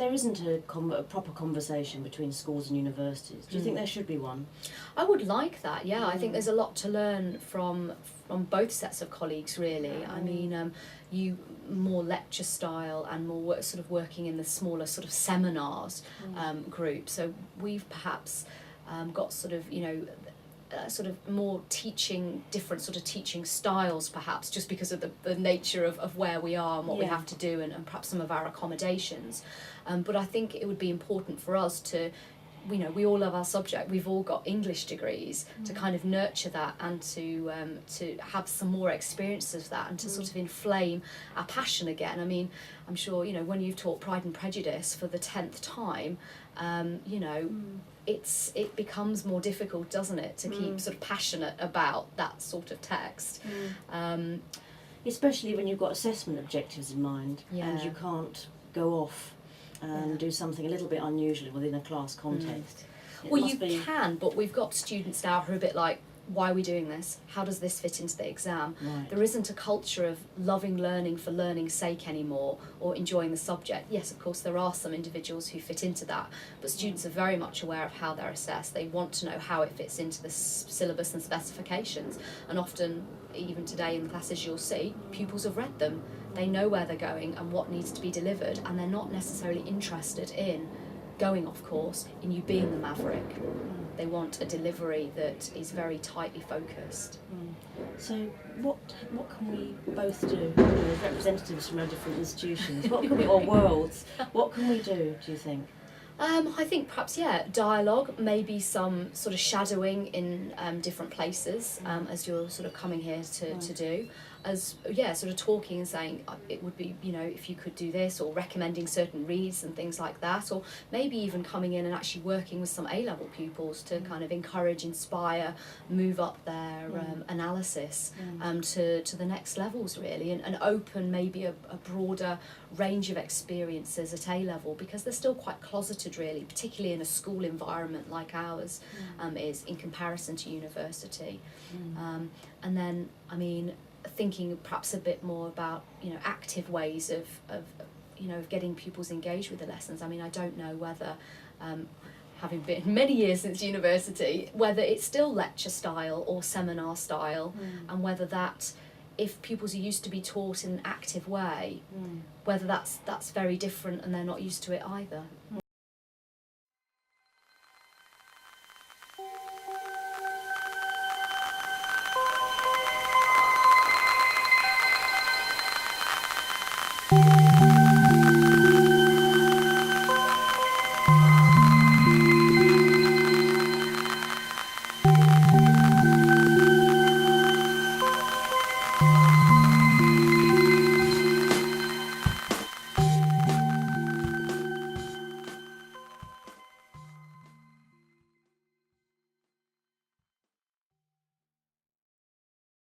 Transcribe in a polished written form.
there isn't a proper conversation between schools and universities? Do you think there should be one? I would like that, yeah. I think there's a lot to learn from both sets of colleagues, really. I mean, you more lecture style and more sort of working in the smaller sort of seminars group. So we've perhaps got sort of, you know, sort of more teaching, different sort of teaching styles perhaps, just because of the nature of where we are and what we have to do, and perhaps some of our accommodations. But I think it would be important for us to, you know, we all love our subject, we've all got English degrees, to kind of nurture that and to have some more experiences of that, and to sort of inflame our passion again. I mean, I'm sure, you know, when you've taught Pride and Prejudice for the 10th time, you know, it becomes more difficult, doesn't it, to keep sort of passionate about that sort of text. Especially when you've got assessment objectives in mind, and you can't go off and do something a little bit unusual within a class context. Well, you can, but we've got students now who are a bit like, why are we doing this? How does this fit into the exam? Right. There isn't a culture of loving learning for learning's sake anymore, or enjoying the subject. Yes, of course, there are some individuals who fit into that, but students are very much aware of how they're assessed. They want to know how it fits into the syllabus and specifications, and often, even today in the classes you'll see, pupils have read them. They know where they're going and what needs to be delivered, and they're not necessarily interested in going off course, in you being the maverick. They want a delivery that is very tightly focused. So what can we both do, as representatives from our different institutions? What can we, or worlds, what can we do you think? I think perhaps, dialogue, maybe some sort of shadowing in different places, as you're sort of coming here to do. As, sort of talking and saying, it would be, you know, if you could do this, or recommending certain reads and things like that, or maybe even coming in and actually working with some A-level pupils to kind of encourage, inspire, move up their analysis to the next levels, really, and open maybe a broader range of experiences at A-level, because they're still quite closeted, really, particularly in a school environment like ours is, in comparison to university. And then, I mean, thinking perhaps a bit more about, you know, active ways of you know, of getting pupils engaged with the lessons. I mean, I don't know whether, having been many years since university, whether it's still lecture style or seminar style, and whether that, if pupils are used to be taught in an active way, whether that's very different and they're not used to it either.